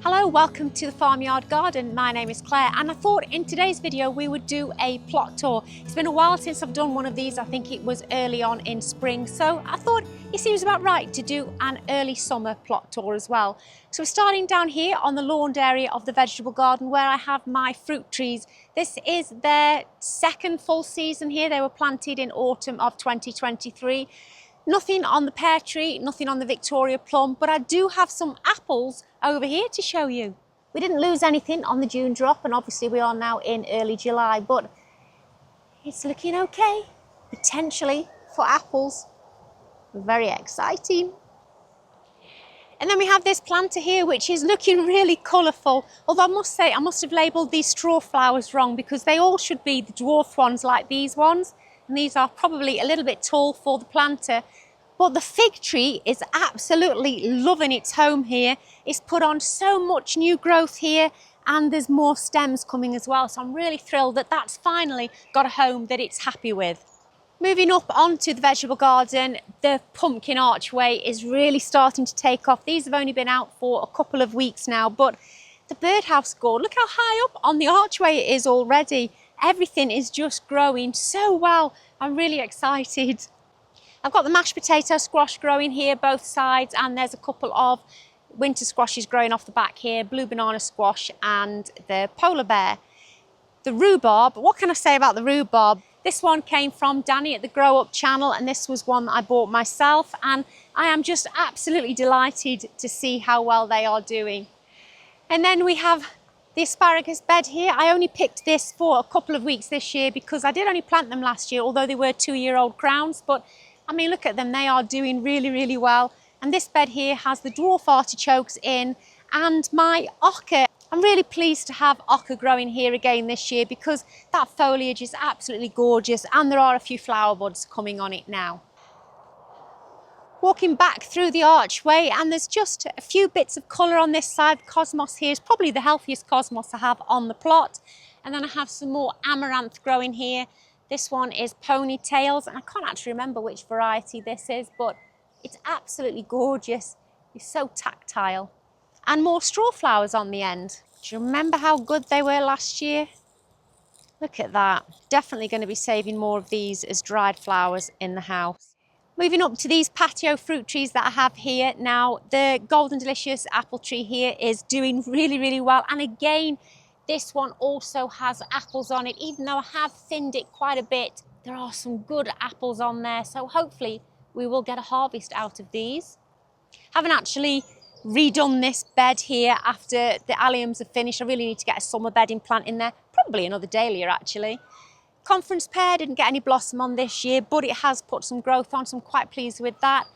Hello, welcome to the Farmyard Garden. My name is Claire and I thought in today's video we would do a plot tour. It's been a while since I've done one of these. I think it was early on in spring, so I thought it seems about right to do an early summer plot tour as well. So we're starting down here on the lawned area of the vegetable garden where I have my fruit trees. This is their second full season here. They were planted in autumn of 2023. Nothing on the pear tree, nothing on the Victoria plum, but I do have some apples over here to show you. We didn't lose anything on the June drop, and obviously we are now in early July, but it's looking okay, potentially, for apples. Very exciting. And then we have this planter here, which is looking really colourful. Although I must say, I must have labelled these straw flowers wrong because they all should be the dwarf ones like these ones. And these are probably a little bit tall for the planter. But the fig tree is absolutely loving its home here. It's put on so much new growth here and there's more stems coming as well. So I'm really thrilled that that's finally got a home that it's happy with. Moving up onto the vegetable garden, the pumpkin archway is really starting to take off. These have only been out for a couple of weeks now, but the birdhouse gourd, look how high up on the archway it is already. Everything is just growing so well. I'm really excited. I've got the mashed potato squash growing here, both sides, and there's a couple of winter squashes growing off the back here, blue banana squash and the polar bear. The rhubarb, what can I say about the rhubarb? This one came from Danny at the Grow Up channel, and this was one that I bought myself, and I am just absolutely delighted to see how well they are doing. And then we have the asparagus bed here. I only picked this for a couple of weeks this year because I did only plant them last year, although they were 2-year-old crowns. But I mean, look at them, they are doing really, really well. And this bed here has the dwarf artichokes in and my ochre. I'm really pleased to have ochre growing here again this year because that foliage is absolutely gorgeous and there are a few flower buds coming on it now. Walking back through the archway, and there's just a few bits of colour on this side. The cosmos here is probably the healthiest cosmos I have on the plot. And then I have some more amaranth growing here. This one is ponytails, and I can't actually remember which variety this is, but it's absolutely gorgeous. It's so tactile. And more straw flowers on the end. Do you remember how good they were last year? Look at that. Definitely going to be saving more of these as dried flowers in the house. Moving up to these patio fruit trees that I have here. Now, the Golden Delicious apple tree here is doing really, really well. And again, this one also has apples on it. Even though I have thinned it quite a bit, there are some good apples on there. So hopefully we will get a harvest out of these. Haven't actually redone this bed here after the alliums are finished. I really need to get a summer bedding plant in there. Probably another dahlia actually. Conference pear didn't get any blossom on this year, but it has put some growth on, so I'm quite pleased with that.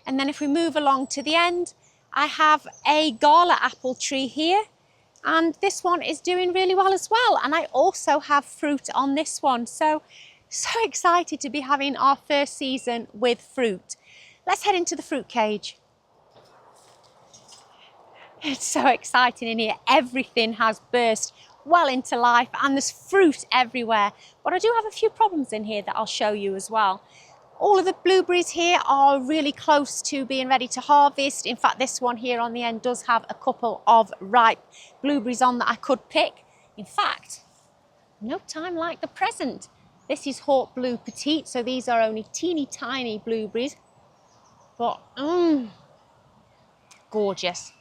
And then if we move along to the end, I have a gala apple tree here, and this one is doing really well as well. And I also have fruit on this one, so excited to be having our first season with fruit. Let's head into the fruit cage. It's so exciting in here. Everything has burst well into life and there's fruit everywhere. But I do have a few problems in here that I'll show you as well. All of the blueberries here are really close to being ready to harvest. In fact, this one here on the end does have a couple of ripe blueberries on that I could pick. In fact, no time like the present. This is Hawk Blue Petite, so these are only teeny tiny blueberries. But, gorgeous.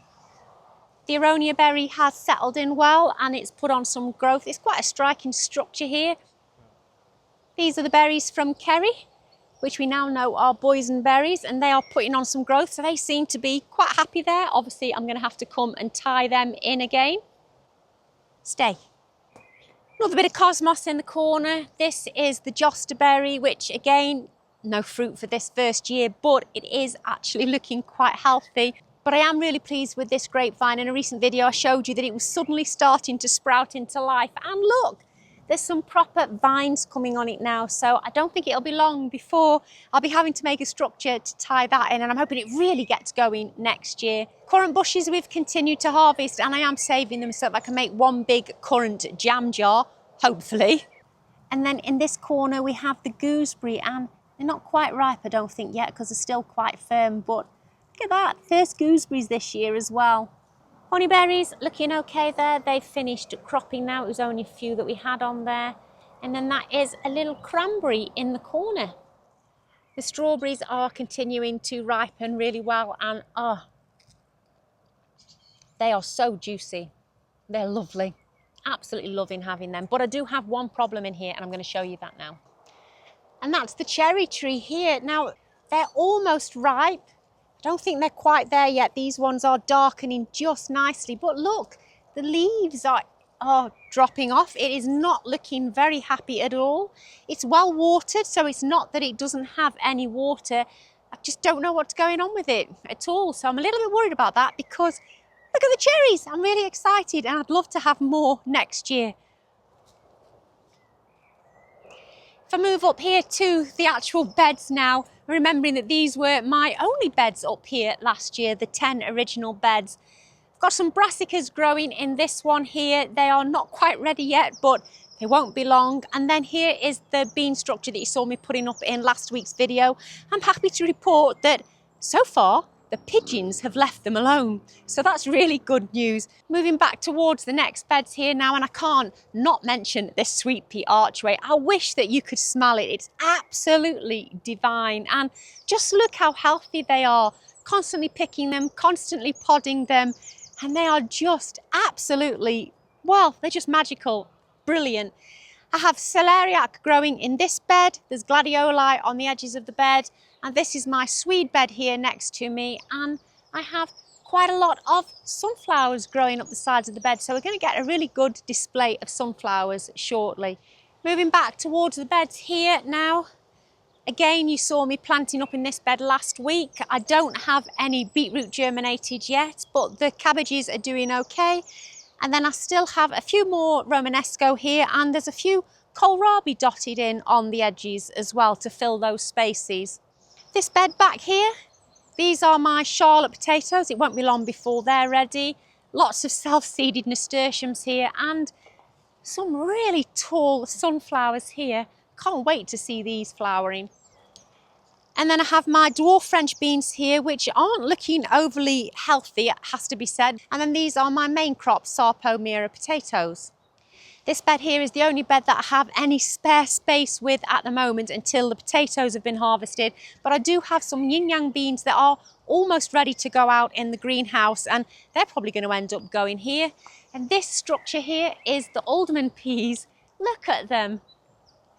The aronia berry has settled in well and it's put on some growth. It's quite a striking structure here. These are the berries from Kerry, which we now know are boysenberries, and they are putting on some growth, so they seem to be quite happy there. Obviously, I'm going to have to come and tie them in again. Stay. Another bit of cosmos in the corner. This is the josterberry, which again, no fruit for this first year, but it is actually looking quite healthy. But I am really pleased with this grapevine. In a recent video, I showed you that it was suddenly starting to sprout into life. And look, there's some proper vines coming on it now. So I don't think it'll be long before I'll be having to make a structure to tie that in. And I'm hoping it really gets going next year. Currant bushes we've continued to harvest, and I am saving them so that I can make one big currant jam jar, hopefully. And then in this corner, we have the gooseberry, and they're not quite ripe, I don't think, yet, because they're still quite firm. But look at that, first gooseberries this year as well. Honeyberries looking okay there. They've finished cropping now. It was only a few that we had on there. And then that is a little cranberry in the corner. The strawberries are continuing to ripen really well, and they are so juicy. They're lovely. Absolutely loving having them. But I do have one problem in here, and I'm going to show you that now. And that's the cherry tree here. Now, they're almost ripe. I don't think they're quite there yet. These ones are darkening just nicely. But look, the leaves are dropping off. It is not looking very happy at all. It's well watered, so it's not that it doesn't have any water. I just don't know what's going on with it at all. So I'm a little bit worried about that because look at the cherries. I'm really excited and I'd love to have more next year. If I move up here to the actual beds now, remembering that these were my only beds up here last year, the 10 original beds. I've got some brassicas growing in this one here. They are not quite ready yet, but they won't be long. And then here is the bean structure that you saw me putting up in last week's video. I'm happy to report that so far, the pigeons have left them alone. So that's really good news. Moving back towards the next beds here now, and I can't not mention this sweet pea archway. I wish that you could smell it. It's absolutely divine. And just look how healthy they are. Constantly picking them, constantly podding them. And they are just absolutely, well, they're just magical, brilliant. I have celeriac growing in this bed. There's gladioli on the edges of the bed. And this is my Swede bed here next to me. And I have quite a lot of sunflowers growing up the sides of the bed. So we're going to get a really good display of sunflowers shortly. Moving back towards the beds here now. Again, you saw me planting up in this bed last week. I don't have any beetroot germinated yet, but the cabbages are doing okay. And then I still have a few more Romanesco here, and there's a few kohlrabi dotted in on the edges as well to fill those spaces. This bed back here, these are my Charlotte potatoes. It won't be long before they're ready. Lots of self-seeded nasturtiums here and some really tall sunflowers here. Can't wait to see these flowering. And then I have my dwarf French beans here, which aren't looking overly healthy, it has to be said. And then these are my main crop, Sarpo Mira potatoes. This bed here is the only bed that I have any spare space with at the moment until the potatoes have been harvested. But I do have some yin yang beans that are almost ready to go out in the greenhouse, and they're probably going to end up going here. And this structure here is the alderman peas. Look at them.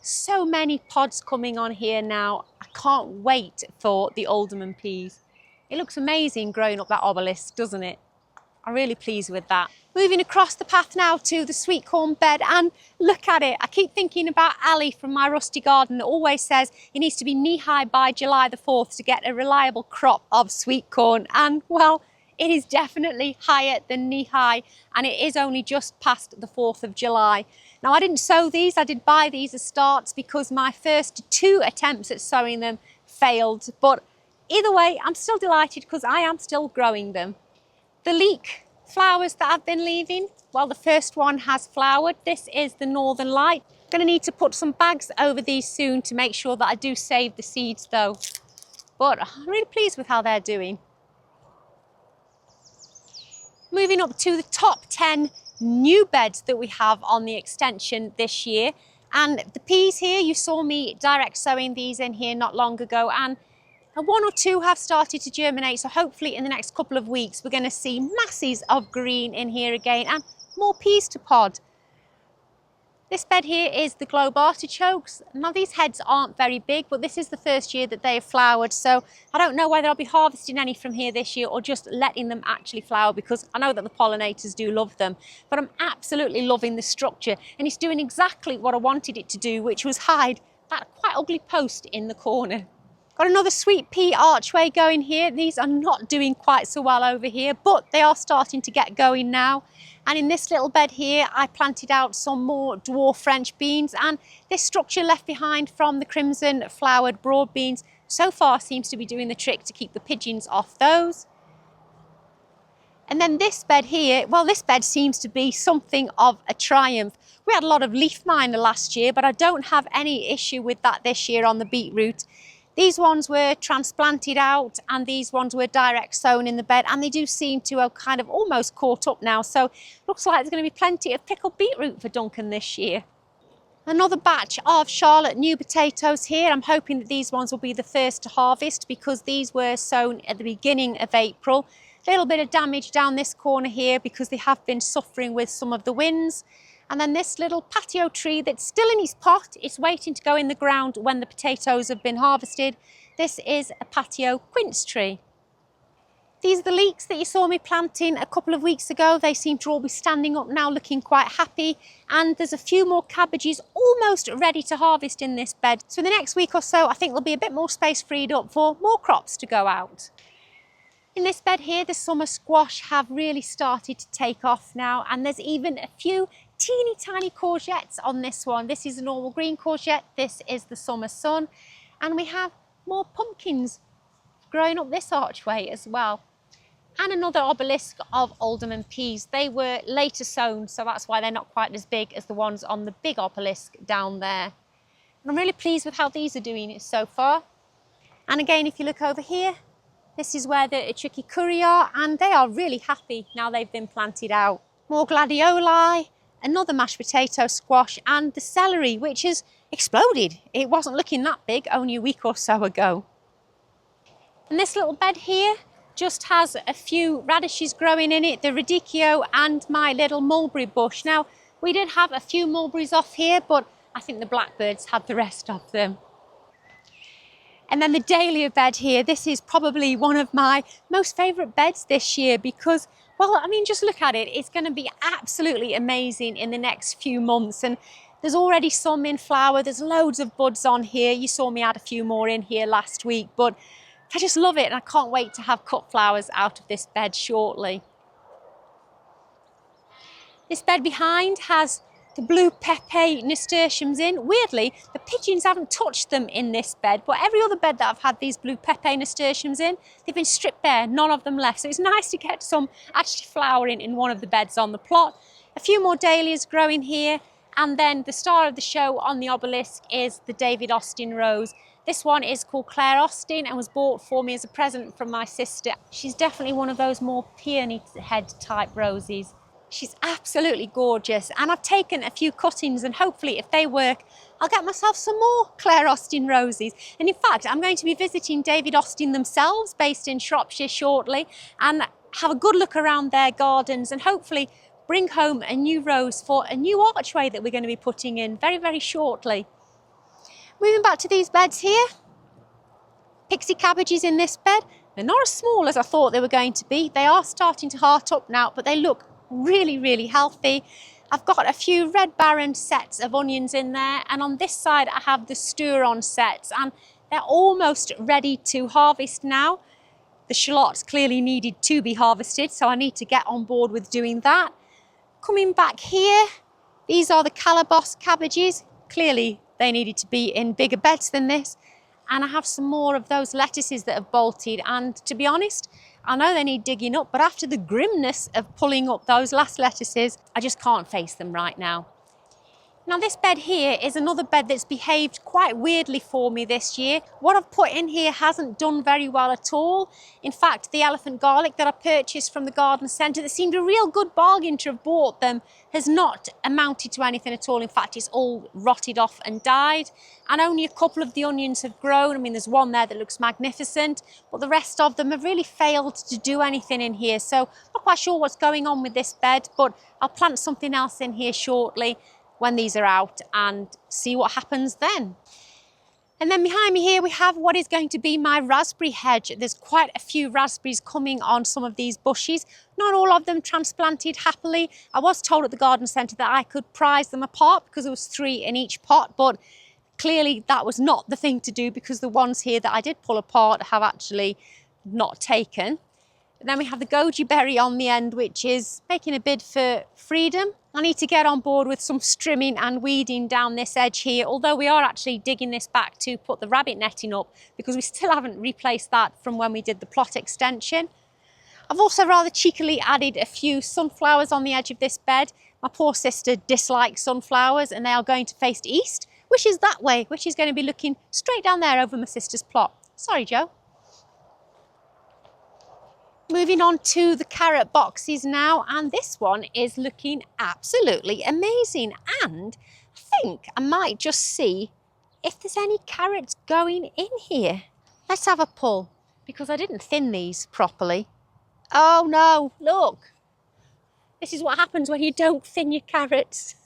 So many pods coming on here now. I can't wait for the alderman peas. It looks amazing growing up that obelisk, doesn't it? I'm really pleased with that. Moving across the path now to the sweet corn bed, and look at it. I keep thinking about Ali from my rusty garden that always says it needs to be knee-high by July the 4th to get a reliable crop of sweet corn. And well, it is definitely higher than knee-high, and it is only just past the 4th of July. Now, I didn't sow these, I did buy these as starts because my first 2 attempts at sowing them failed. But either way, I'm still delighted because I am still growing them. The leek flowers that I've been leaving, well, the first one has flowered. This is the Northern Light. I'm going to need to put some bags over these soon to make sure that I do save the seeds though. But I'm really pleased with how they're doing. Moving up to the top 10 new beds that we have on the extension this year. And the peas here, you saw me direct sowing these in here not long ago, and 1 or 2 have started to germinate. So hopefully in the next couple of weeks, we're going to see masses of green in here again and more peas to pod. This bed here is the globe artichokes. Now these heads aren't very big, but this is the first year that they have flowered. So I don't know whether I'll be harvesting any from here this year or just letting them actually flower, because I know that the pollinators do love them. But I'm absolutely loving the structure, and it's doing exactly what I wanted it to do, which was hide that quite ugly post in the corner. Got another sweet pea archway going here. These are not doing quite so well over here, but they are starting to get going now. And in this little bed here, I planted out some more dwarf French beans, and this structure left behind from the crimson flowered broad beans so far seems to be doing the trick to keep the pigeons off those. And then this bed here, well, this bed seems to be something of a triumph. We had a lot of leaf miner last year, but I don't have any issue with that this year on the beetroot. These ones were transplanted out and these ones were direct sown in the bed, and they do seem to have kind of almost caught up now. So looks like there's going to be plenty of pickled beetroot for Duncan this year. Another batch of Charlotte new potatoes here. I'm hoping that these ones will be the first to harvest because these were sown at the beginning of April. A little bit of damage down this corner here because they have been suffering with some of the winds. And then this little patio tree that's still in its pot, it's waiting to go in the ground when the potatoes have been harvested. This is a patio quince tree. These are the leeks that you saw me planting a couple of weeks ago. They seem to all be standing up now, looking quite happy. And there's a few more cabbages almost ready to harvest in this bed. So in the next week or so, I think there'll be a bit more space freed up for more crops to go out. In this bed here, the summer squash have really started to take off now, and there's even a few teeny tiny courgettes on this one. This is a normal green courgette, this is the summer sun, and we have more pumpkins growing up this archway as well. And another obelisk of alderman peas. They were later sown, so that's why they're not quite as big as the ones on the big obelisk down there. And I'm really pleased with how these are doing so far. And again, if you look over here, this is where the tricky curry are, and they are really happy now they've been planted out. More gladioli, another mashed potato squash, and the celery, which has exploded. It wasn't looking that big only a week or so ago. And this little bed here just has a few radishes growing in it, the radicchio and my little mulberry bush. Now, we did have a few mulberries off here, but I think the blackbirds had the rest of them. And then the dahlia bed here, this is probably one of my most favourite beds this year because, well, I mean, just look at it. It's going to be absolutely amazing in the next few months. And there's already some in flower. There's loads of buds on here. You saw me add a few more in here last week, but I just love it. And I can't wait to have cut flowers out of this bed shortly. This bed behind has the blue pepe nasturtiums in. Weirdly, the pigeons haven't touched them in this bed, but every other bed that I've had these blue pepe nasturtiums in, they've been stripped bare, none of them left. So it's nice to get some actually flowering in one of the beds on the plot. A few more dahlias growing here, and then the star of the show on the obelisk is the David Austin rose. This one is called Claire Austin and was bought for me as a present from my sister. She's definitely one of those more peony head type roses. She's absolutely gorgeous, and I've taken a few cuttings, and hopefully if they work, I'll get myself some more Claire Austin roses. And in fact, I'm going to be visiting David Austin themselves, based in Shropshire shortly, and have a good look around their gardens and hopefully bring home a new rose for a new archway that we're going to be putting in very, very shortly. Moving back to these beds here, pixie cabbages in this bed. They're not as small as I thought they were going to be. They are starting to heart up now, but they look really, really healthy. I've got a few red baron sets of onions in there, and on this side I have the stir-on sets, and they're almost ready to harvest now. The shallots clearly needed to be harvested, so I need to get on board with doing that. Coming back here, these are the calabash cabbages. Clearly they needed to be in bigger beds than this. And I have some more of those lettuces that have bolted, and to be honest, I know they need digging up, but after the grimness of pulling up those last lettuces, I just can't face them right now. Now this bed here is another bed that's behaved quite weirdly for me this year. What I've put in here hasn't done very well at all. In fact, the elephant garlic that I purchased from the garden centre that seemed a real good bargain to have bought them has not amounted to anything at all. In fact, it's all rotted off and died. And only a couple of the onions have grown. I mean, there's one there that looks magnificent, but the rest of them have really failed to do anything in here. So I'm not quite sure what's going on with this bed, but I'll plant something else in here shortly when these are out and see what happens then. And then behind me here we have what is going to be my raspberry hedge. There's quite a few raspberries coming on some of these bushes. Not all of them transplanted happily. I was told at the garden centre that I could prize them apart because there was 3 in each pot, but clearly that was not the thing to do because the ones here that I did pull apart have actually not taken. And then we have the goji berry on the end, which is making a bid for freedom. I need to get on board with some strimming and weeding down this edge here, although we are actually digging this back to put the rabbit netting up because we still haven't replaced that from when we did the plot extension. I've also rather cheekily added a few sunflowers on the edge of this bed. My poor sister dislikes sunflowers and they are going to face east, which is that way, which is going to be looking straight down there over my sister's plot. Sorry, Joe. Moving on to the carrot boxes now, and this one is looking absolutely amazing. And I think I might just see if there's any carrots going in here. Let's have a pull, because I didn't thin these properly. Oh no, look. This is what happens when you don't thin your carrots.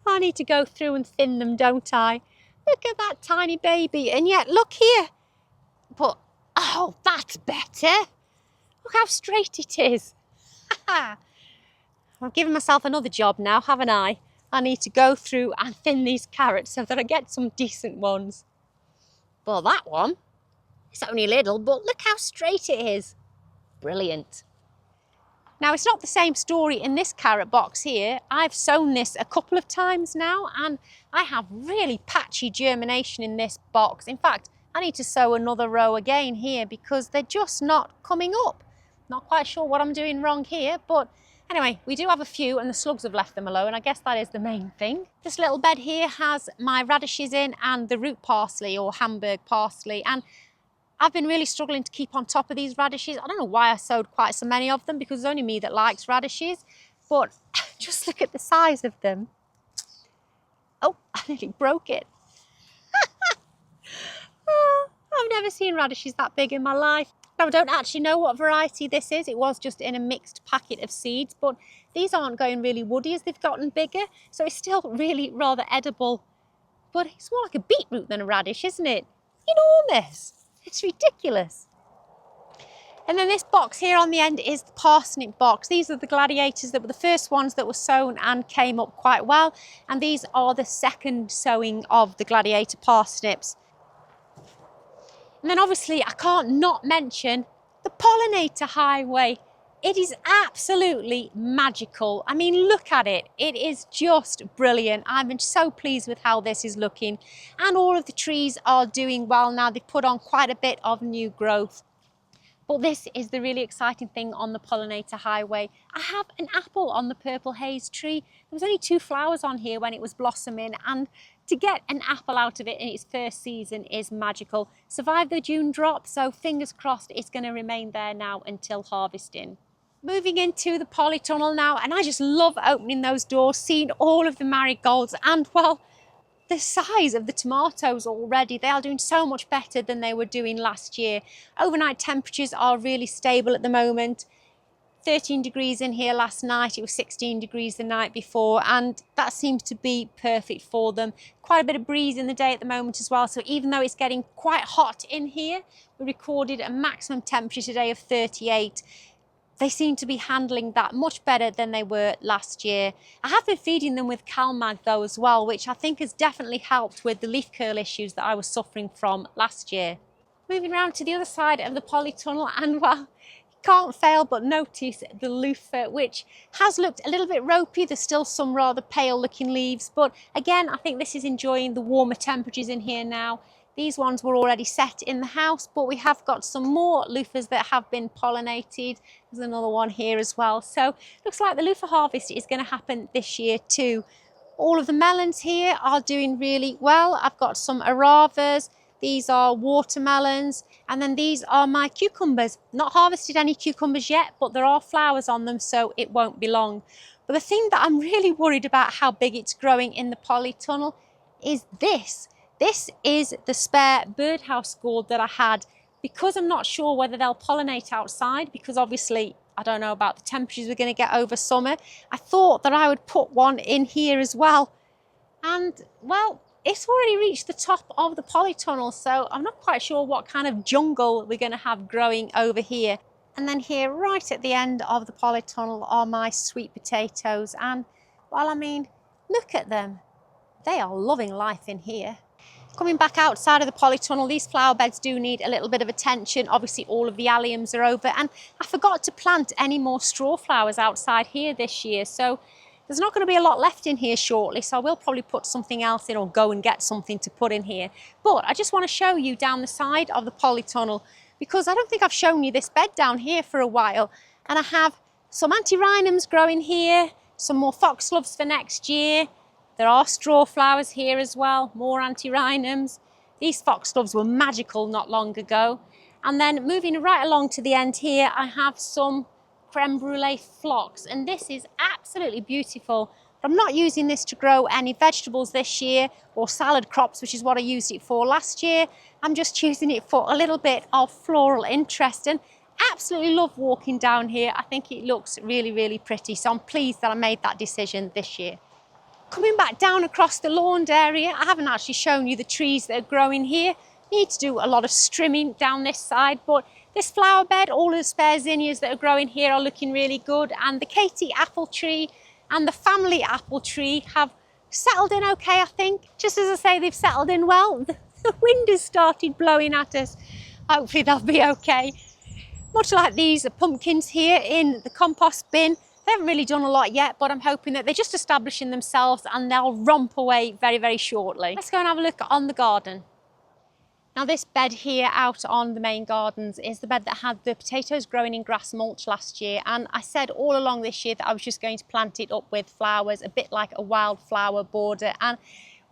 I need to go through and thin them, don't I? Look at that tiny baby, and yet look here. But, oh, that's better. Look how straight it is. I've given myself another job now, haven't I? I need to go through and thin these carrots so that I get some decent ones. Well, that one, it's only little, but look how straight it is. Brilliant. Now, it's not the same story in this carrot box here. I've sown this a couple of times now, and I have really patchy germination in this box. In fact, I need to sow another row again here because they're just not coming up. Not quite sure what I'm doing wrong here, but anyway, we do have a few and the slugs have left them alone. I guess that is the main thing. This little bed here has my radishes in and the root parsley or Hamburg parsley, and I've been really struggling to keep on top of these radishes. I don't know why I sowed quite so many of them because it's only me that likes radishes, but just look at the size of them. Oh, I nearly broke it. Oh, I've never seen radishes that big in my life. Now, I don't actually know what variety this is. It was just in a mixed packet of seeds, but these aren't going really woody as they've gotten bigger, so it's still really rather edible. But it's more like a beetroot than a radish, isn't it? Enormous. It's ridiculous. And then this box here on the end is the parsnip box. These are the gladiators that were the first ones that were sown and came up quite well. And these are the second sowing of the gladiator parsnips. And then obviously I can't not mention the pollinator highway. It is absolutely magical. I mean, look at it. It is just brilliant. I'm so pleased with how this is looking. And all of the trees are doing well now. They've put on quite a bit of new growth. But this is the really exciting thing on the pollinator highway. I have an apple on the purple haze tree. There was only 2 flowers on here when it was blossoming, and to get an apple out of it in its first season is magical. Survived the June drop, so fingers crossed it's going to remain there now until harvesting. Moving into the polytunnel now, and I just love opening those doors, seeing all of the marigolds, and well, the size of the tomatoes already. They are doing so much better than they were doing last year. Overnight temperatures are really stable at the moment. 13 degrees in here last night, it was 16 degrees the night before, and that seems to be perfect for them. Quite a bit of breeze in the day at the moment as well, so even though it's getting quite hot in here, we recorded a maximum temperature today of 38. They seem to be handling that much better than they were last year. I have been feeding them with CalMag though as well, which I think has definitely helped with the leaf curl issues that I was suffering from last year. Moving around to the other side of the polytunnel, and well, can't fail but notice the loofah, which has looked a little bit ropey. There's still some rather pale looking leaves, but again, I think this is enjoying the warmer temperatures in here now. These ones were already set in the house, but we have got some more loofahs that have been pollinated. There's another one here as well. So looks like the loofah harvest is going to happen this year too. All of the melons here are doing really well. I've got some aravas. These are watermelons, and then these are my cucumbers. Not harvested any cucumbers yet, but there are flowers on them, so it won't be long. But the thing that I'm really worried about how big it's growing in the polytunnel is this. This is the spare birdhouse gourd that I had, because I'm not sure whether they'll pollinate outside, because obviously I don't know about the temperatures we're going to get over summer. I thought that I would put one in here as well. And well, it's already reached the top of the polytunnel, so I'm not quite sure what kind of jungle we're going to have growing over here. And then here, right at the end of the polytunnel, are my sweet potatoes. And well, I mean, look at them. They are loving life in here. Coming back outside of the polytunnel, these flower beds do need a little bit of attention. Obviously, all of the alliums are over, and I forgot to plant any more straw flowers outside here this year. So there's not going to be a lot left in here shortly, so I will probably put something else in or go and get something to put in here. But I just want to show you down the side of the polytunnel, because I don't think I've shown you this bed down here for a while. And I have some antirrhinums growing here, some more foxgloves for next year. There are straw flowers here as well, more antirrhinums. These foxgloves were magical not long ago. And then moving right along to the end here, I have some creme brulee phlox, and this is absolutely beautiful. But I'm not using this to grow any vegetables this year or salad crops, which is what I used it for last year. I'm just using it for a little bit of floral interest, and absolutely love walking down here. I think it looks really, really pretty. So I'm pleased that I made that decision this year. Coming back down across the lawned area, I haven't actually shown you the trees that are growing here. Need to do a lot of trimming down this side, but this flower bed, all of the spare zinnias that are growing here are looking really good, and the Katie apple tree and the family apple tree have settled in okay, I think. Just as I say, they've settled in well. The wind has started blowing at us. Hopefully they'll be okay. Much like these pumpkins here in the compost bin, they haven't really done a lot yet, but I'm hoping that they're just establishing themselves and they'll romp away very, very shortly. Let's go and have a look on the garden. Now this bed here out on the main gardens is the bed that had the potatoes growing in grass mulch last year, and I said all along this year that I was just going to plant it up with flowers, a bit like a wildflower border, and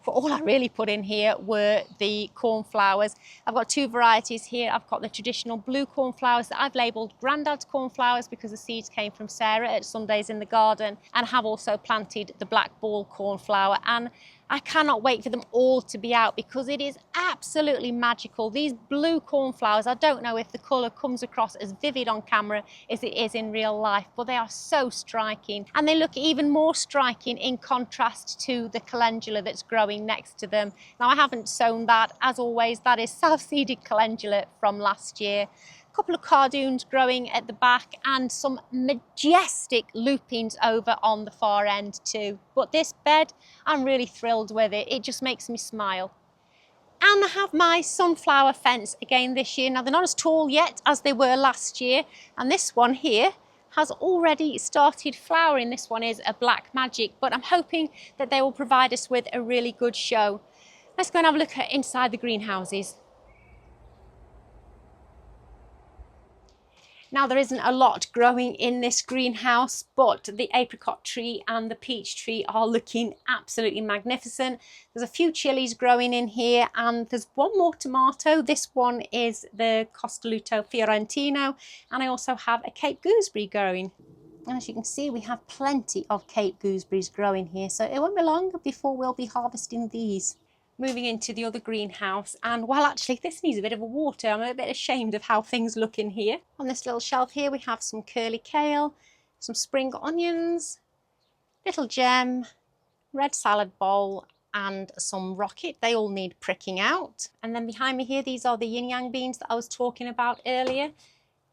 for all I really put in here were the cornflowers. I've got two varieties here. I've got the traditional blue cornflowers that I've labelled Grandad's cornflowers because the seeds came from Sarah at Sundays in the Garden, and have also planted the black ball cornflower, and I cannot wait for them all to be out because it is absolutely magical. These blue cornflowers, I don't know if the colour comes across as vivid on camera as it is in real life, but they are so striking, and they look even more striking in contrast to the calendula that's growing next to them. Now I haven't sown that, as always, that is self-seeded calendula from last year. Couple of cardoons growing at the back and some majestic lupines over on the far end too. But this bed, I'm really thrilled with it. It just makes me smile. And I have my sunflower fence again this year. Now they're not as tall yet as they were last year. And this one here has already started flowering. This one is a black magic, but I'm hoping that they will provide us with a really good show. Let's go and have a look at inside the greenhouses. Now there isn't a lot growing in this greenhouse, but the apricot tree and the peach tree are looking absolutely magnificent. There's a few chilies growing in here, and there's one more tomato. This one is the Costoluto Fiorentino, and I also have a Cape gooseberry growing. And as you can see, we have plenty of Cape gooseberries growing here, so it won't be long before we'll be harvesting these. Moving into the other greenhouse, and well, actually this needs a bit of a water. I'm a bit ashamed of how things look in here. On this little shelf here we have some curly kale, some spring onions, little gem, red salad bowl, and some rocket. They all need pricking out. And then behind me here, these are the yin yang beans that I was talking about earlier.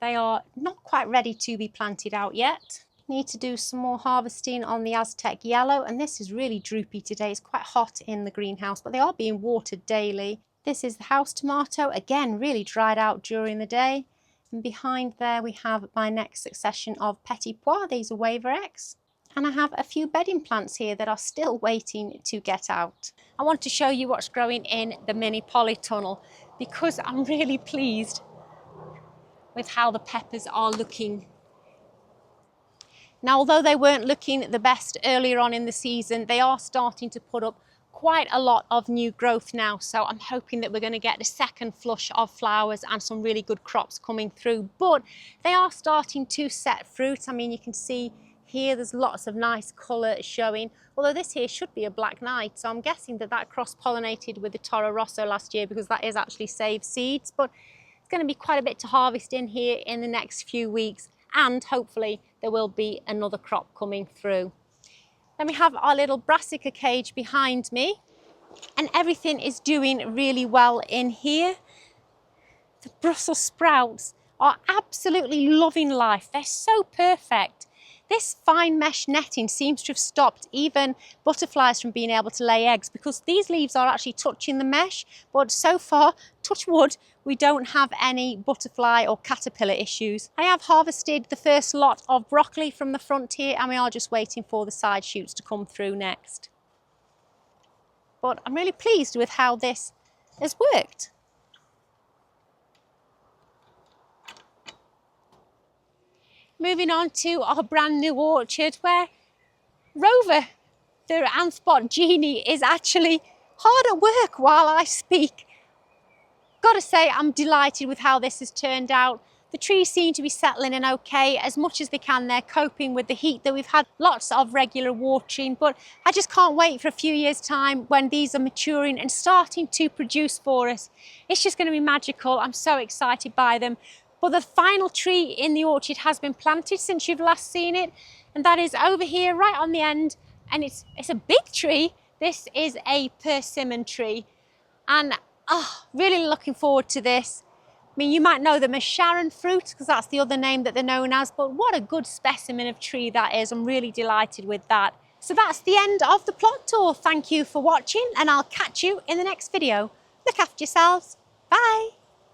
They are not quite ready to be planted out yet. Need to do some more harvesting on the Aztec yellow, and this is really droopy today. It's quite hot in the greenhouse, but they are being watered daily. This is the house tomato, again really dried out during the day. And behind there we have my next succession of petit pois. These are Waver X. And I have a few bedding plants here that are still waiting to get out. I want to show you what's growing in the mini polytunnel because I'm really pleased with how the peppers are looking. Now, although they weren't looking the best earlier on in the season, they are starting to put up quite a lot of new growth now. So I'm hoping that we're going to get a second flush of flowers and some really good crops coming through. But they are starting to set fruit. I mean, you can see here there's lots of nice colour showing. Although this here should be a Black Knight. So I'm guessing that that cross-pollinated with the Toro Rosso last year because that is actually saved seeds. But it's going to be quite a bit to harvest in here in the next few weeks. And hopefully there will be another crop coming through. Then we have our little brassica cage behind me, and everything is doing really well in here. The Brussels sprouts are absolutely loving life. They're so perfect. This fine mesh netting seems to have stopped even butterflies from being able to lay eggs because these leaves are actually touching the mesh, but so far, touch wood, we don't have any butterfly or caterpillar issues. I have harvested the first lot of broccoli from the front here, and we are just waiting for the side shoots to come through next. But I'm really pleased with how this has worked. Moving on to our brand new orchard where Rover the Antspot genie is actually hard at work while I speak. Gotta say, I'm delighted with how this has turned out. The trees seem to be settling in okay as much as they can. They're coping with the heat that we've had, lots of regular watering, but I just can't wait for a few years' time when these are maturing and starting to produce for us. It's just going to be magical. I'm so excited by them. But the final tree in the orchard has been planted since you've last seen it, and that is over here right on the end, and it's a big tree. This is a persimmon tree, and really looking forward to this. I mean, you might know them as Sharon fruit because that's the other name that they're known as, but what a good specimen of tree that is. I'm really delighted with that. So that's the end of the plot tour. Thank you for watching, and I'll catch you in the next video. Look after yourselves. Bye.